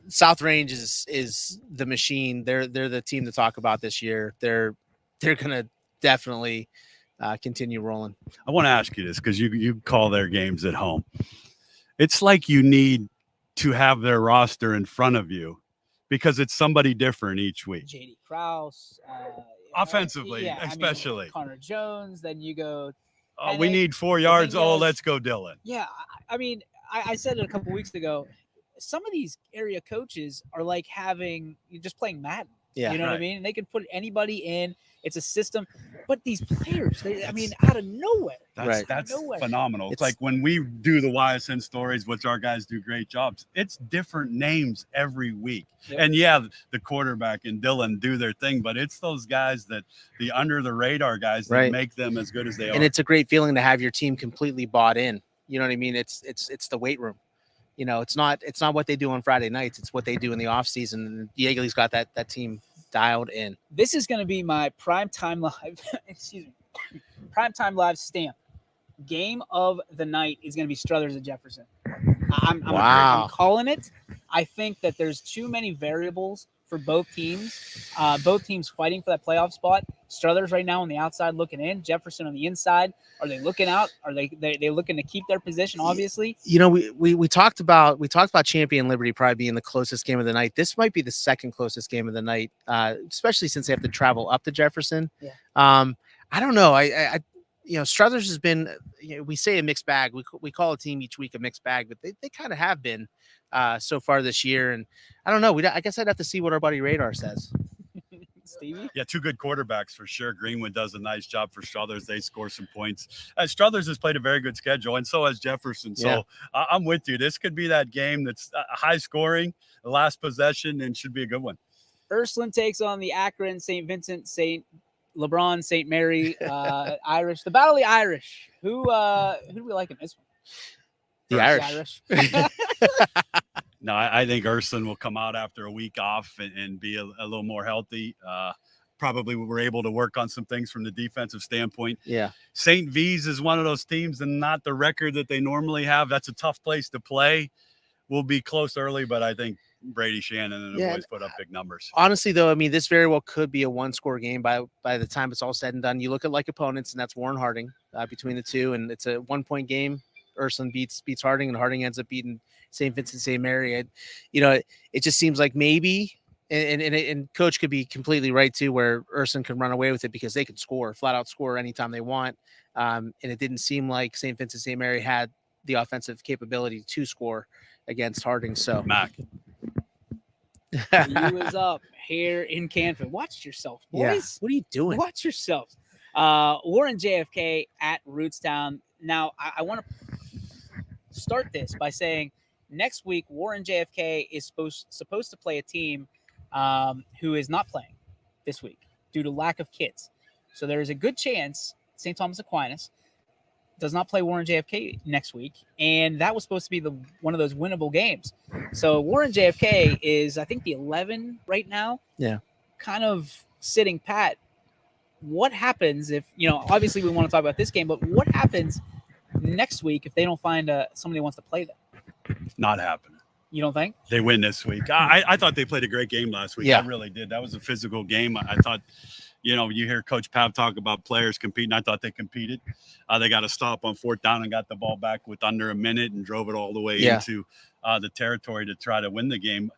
South Range is the machine. They're the team to talk about this year. They're gonna definitely continue rolling. I want to ask you this because you call their games at home. It's like you need to have their roster in front of you because it's somebody different each week. JD Krause. Offensively, especially. Connor Jones. Then you go. Oh, we need 4 yards. Oh, let's go, Dylan. Yeah, I mean, I said it a couple weeks ago. Some of these area coaches are like you're just playing Madden. Yeah, you know what I mean? And they can put anybody in. It's a system. But these players, out of nowhere. That's phenomenal. It's like when we do the YSN stories, which our guys do great jobs, it's different names every week. Yep. And yeah, the quarterback and Dylan do their thing, but it's those guys the under the radar guys that make them as good as they are. And it's a great feeling to have your team completely bought in. You know what I mean? It's the weight room. You know, it's not what they do on Friday nights. It's what they do in the off season. And Yeagley's got that team dialed in. This is going to be my primetime live. Excuse me, primetime live stamp. Game of the night is going to be Struthers at Jefferson. I'm calling it. I think that there's too many variables for both teams. Both teams fighting for that playoff spot. Struthers right now on the outside looking in. Jefferson on the inside. Are they looking out? Are they looking to keep their position? Obviously, you know, we talked about Champion Liberty probably being the closest game of the night. This might be the second closest game of the night, especially since they have to travel up to Jefferson. Yeah. I don't know. I you know, Struthers has been. You know, we say a mixed bag. We call a team each week a mixed bag, but they kind of have been so far this year. And I don't know. I guess I'd have to see what our buddy Radar says. Stevie? Yeah, 2 good quarterbacks for sure. Greenwood does a nice job for Struthers. They score some points. Struthers has played a very good schedule, and so has Jefferson. So I'm with you. This could be that game that's high scoring, the last possession, and should be a good one. Ursuline takes on the Akron, St. Vincent, St. LeBron, St. Mary, Irish. The Battle of the Irish. Who do we like in this one? The Irish. No, I think Ursuline will come out after a week off and be a little more healthy. Probably we were able to work on some things from the defensive standpoint. Yeah. St. V's is one of those teams and not the record that they normally have. That's a tough place to play. We'll be close early, but I think Brady Shannon and the boys put up big numbers. Honestly, though, I mean, this very well could be a 1-score game by the time it's all said and done. You look at like opponents, and that's Warren Harding between the two, and it's a 1-point game. Ursuline beats Harding, and Harding ends up beating St. Vincent St. Mary. It just seems like maybe, and Coach could be completely right too, where Ursuline can run away with it because they can flat out score anytime they want. And it didn't seem like St. Vincent St. Mary had the offensive capability to score against Harding. So Mac. You is up here in Canfield. Watch yourself, boys. Yeah. What are you doing? Watch yourselves. Warren JFK at Rootstown. Now, I want to start this by saying next week, Warren JFK is supposed to play a team who is not playing this week due to lack of kids. So there is a good chance St. Thomas Aquinas does not play Warren JFK next week, and that was supposed to be one of those winnable games. So Warren JFK is, I think, the 11 right now. Yeah, kind of sitting pat. What happens if, obviously we want to talk about this game, but what happens next week if they don't find somebody who wants to play them? Not happening. You don't think? They win this week. I thought they played a great game last week. Yeah. I really did. That was a physical game. I thought, you hear Coach Pav talk about players competing. I thought they competed. They got a stop on 4th down and got the ball back with under a minute and drove it all the way into the territory to try to win the game.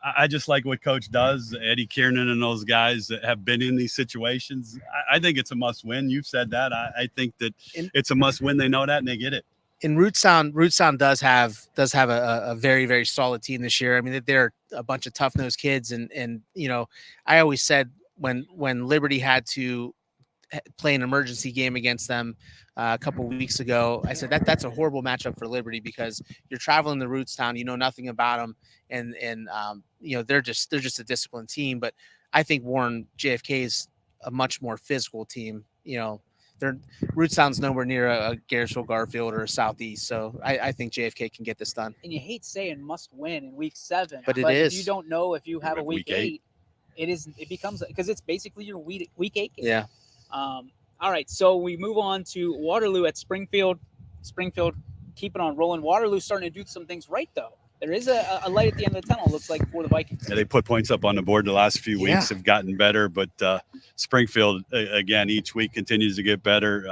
I just like what Coach does. Eddie Kiernan and those guys that have been in these situations. I think it's a must win. You've said that. I think that it's a must win. They know that and they get it. And Rootstown does have a very, very solid team this year. I mean, they're a bunch of tough nosed kids, and I always said when Liberty had to play an emergency game against them a couple weeks ago. I said that's a horrible matchup for Liberty because you're traveling to Rootstown, you know nothing about them, and you know they're just a disciplined team. But I think Warren JFK is a much more physical team. You know, Rootstown's nowhere near a Garrettsville, Garfield, or a Southeast, so I think JFK can get this done. And you hate saying must win in week 7, but it if is. you don't know if you have a week 8. It It becomes because it's basically your week 8 game. Yeah. All right, so we move on to Waterloo at Springfield. Springfield keeping on rolling. Waterloo's starting to do some things right, though. There is a light at the end of the tunnel, it looks like, for the Vikings. Yeah, they put points up on the board the last few weeks, have gotten better, but Springfield, again, each week continues to get better.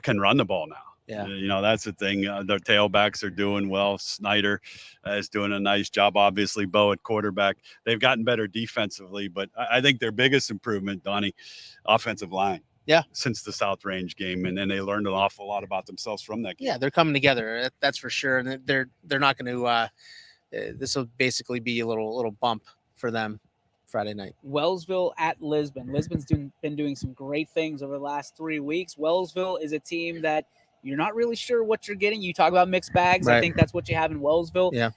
Can run the ball now. Yeah. You know, that's the thing. Their tailbacks are doing well. Snyder is doing a nice job. Obviously, Bo at quarterback. They've gotten better defensively, but I think their biggest improvement, Donnie, offensive line. Yeah. Since the South Range game. And then they learned an awful lot about themselves from that game. Yeah, they're coming together. That's for sure. And they're not going to this will basically be a little bump for them Friday night. Wellsville at Lisbon. Lisbon's been doing some great things over the last 3 weeks. Wellsville is a team that you're not really sure what you're getting. You talk about mixed bags. Right. I think that's what you have in Wellsville. Yeah.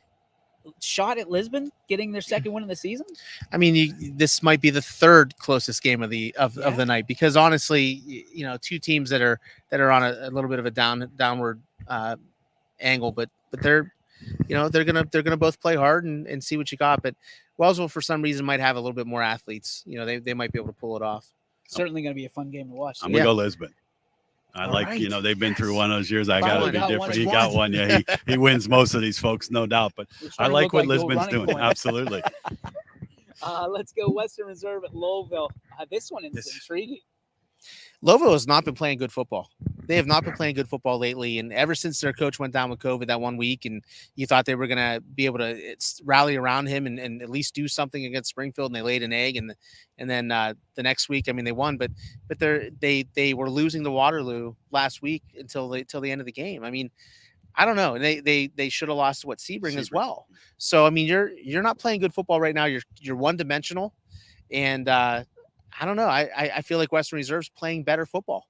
Shot at Lisbon, getting their second win of the season. I mean, this might be the third closest game of the night because honestly, you know, two teams that are on a little bit of a downward angle, but they're, you know, they're gonna both play hard and see what you got. But Wellsville, for some reason, might have a little bit more athletes. You know, they might be able to pull it off. Certainly going to be a fun game to watch. I'm gonna go Lisbon. I All like, right. you know, they've been through one of those years. I got to be different. one. He got one. Yeah, he wins most of these folks, no doubt. But I like what Lisbon's doing. Absolutely. Let's go Western Reserve at Louisville. This one is intriguing. Louisville has not been playing good football. They have not been playing good football lately. And ever since their coach went down with COVID that 1 week, and you thought they were going to be able to rally around him and at least do something against Springfield, and they laid an egg. And then the next week, I mean, they won, but they were losing to Waterloo last week until the end of the game. I mean, I don't know. They should have lost to Sebring as well. So I mean, you're not playing good football right now. You're one dimensional, and I don't know. I feel like Western Reserve's playing better football.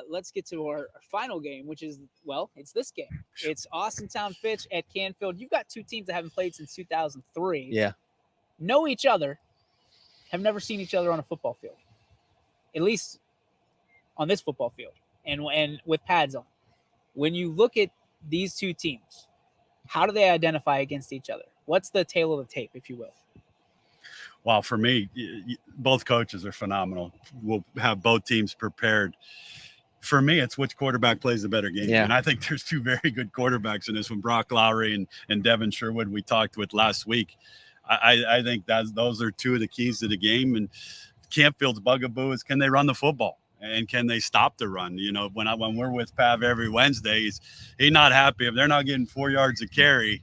Let's get to our final game, which is, well, it's this game. It's Austintown Fitch at Canfield. You've got two teams that haven't played since 2003. Yeah. Know each other, have never seen each other on a football field, at least on this football field, and with pads on. When you look at these two teams, how do they identify against each other? What's the tail of the tape, if you will? Well, for me, both coaches are phenomenal. We'll have both teams prepared. For me, it's which quarterback plays the better game. Yeah. And I think there's two very good quarterbacks in this one, Brock Lowry and Devin Sherwood, we talked with last week. I think those are two of the keys to the game. And Canfield's bugaboo is, can they run the football? And can they stop the run? You know, when we're with Pav every Wednesday, he's not happy if they're not getting 4 yards a carry.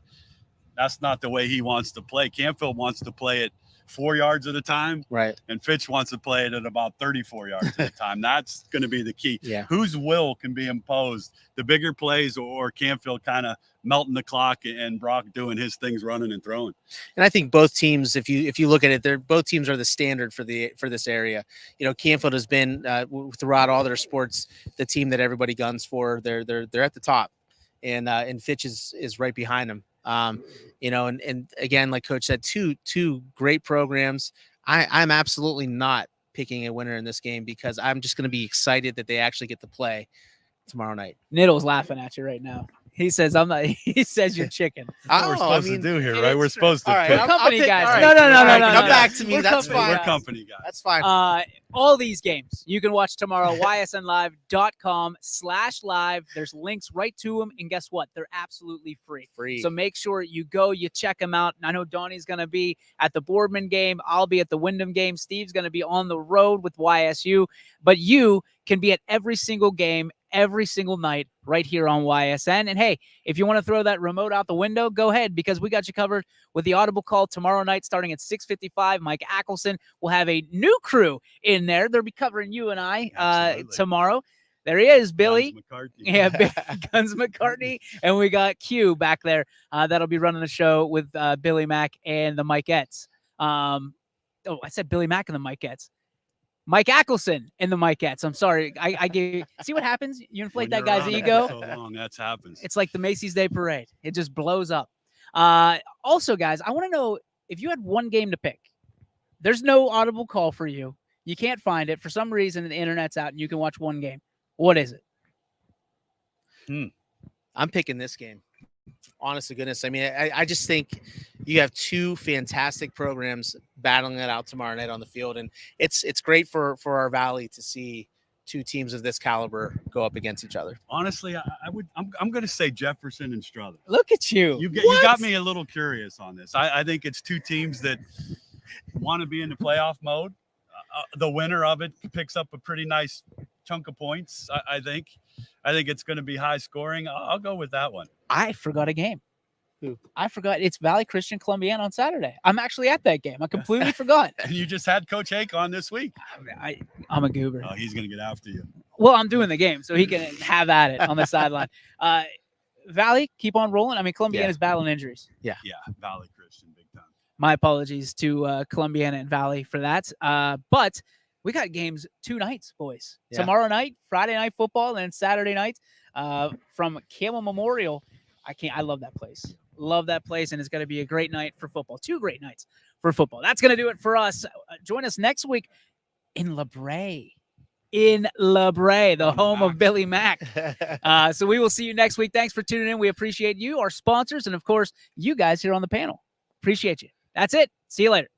That's not the way he wants to play. Canfield wants to play it 4 yards at a time. Right. And Fitch wants to play it at about 34 yards at a time. That's going to be the key. Yeah. Whose will can be imposed? The bigger plays or Canfield kind of melting the clock and Brock doing his things, running and throwing. And I think both teams, if you look at it, both teams are the standard for this area. You know, Canfield has been throughout all their sports the team that everybody guns for. They're at the top, and Fitch is right behind them. You know, and again, like Coach said, two great programs. I'm absolutely not picking a winner in this game because I'm just going to be excited that they actually get to play tomorrow night. Niddle's laughing at you right now. He says, "I'm not." He says you're chicken. That's what we're supposed to do here, right? We're supposed to. All right, pick. We're company guys. All right. No. Come back to me. We're That's company fine. We're guys. company guys. That's fine. All these games you can watch tomorrow. ysnlive.com/live. There's links right to them, and guess what? They're absolutely free. So make sure you go, you check them out. And I know Donnie's going to be at the Boardman game. I'll be at the Wyndham game. Steve's going to be on the road with YSU, but you can be at every single game, every single night right here on YSN. And hey, if you want to throw that remote out the window, go ahead, because we got you covered with the Audible call tomorrow night starting at 6:55. Mike Ackelson will have a new crew in there. They'll be covering you and I tomorrow. There he is, Billy. Guns McCarthy. Yeah, Guns McCartney. And we got Q back there. That'll be running the show with Billy Mack and the Mikeettes. I said Billy Mack and the Mikeettes. Mike Ackelson in the Mikeettes. I'm sorry. I gave. See what happens? You inflate When that you're guy's around it ego. for so long, that's happens. It's like the Macy's Day Parade. It just blows up. Also, guys, I want to know if you had one game to pick. There's no audible call for you. You can't find it. For some reason, the internet's out and you can watch one game. What is it? I'm picking this game. Honest to goodness. I mean, I just think you have two fantastic programs battling it out tomorrow night on the field. And it's great for our Valley to see two teams of this caliber go up against each other. Honestly, I'm going to say Jefferson and Struthers. Look at you. You got me a little curious on this. I think it's two teams that want to be in the playoff mode. The winner of it picks up a pretty nice chunk of points. I think it's going to be high scoring. I'll go with that one. I forgot a game. I forgot. It's Valley Christian Columbiana on Saturday. I'm actually at that game. I completely forgot. And you just had Coach Hake on this week. I'm a goober. Oh, he's going to get after you. Well, I'm doing the game, so he can have at it on the sideline. Valley, keep on rolling. I mean, Columbiana's battling injuries. Yeah, Valley Christian, big time. My apologies to Columbiana and Valley for that. But we got games 2 nights, boys. Yeah. Tomorrow night, Friday night football, and then Saturday night from Camel Memorial. I love that place. Love that place, and it's going to be a great night for football. 2 great nights for football. That's going to do it for us. Join us next week in La Brea. The home of Billy Mack. So we will see you next week. Thanks for tuning in. We appreciate you, our sponsors, and, of course, you guys here on the panel. Appreciate you. That's it. See you later.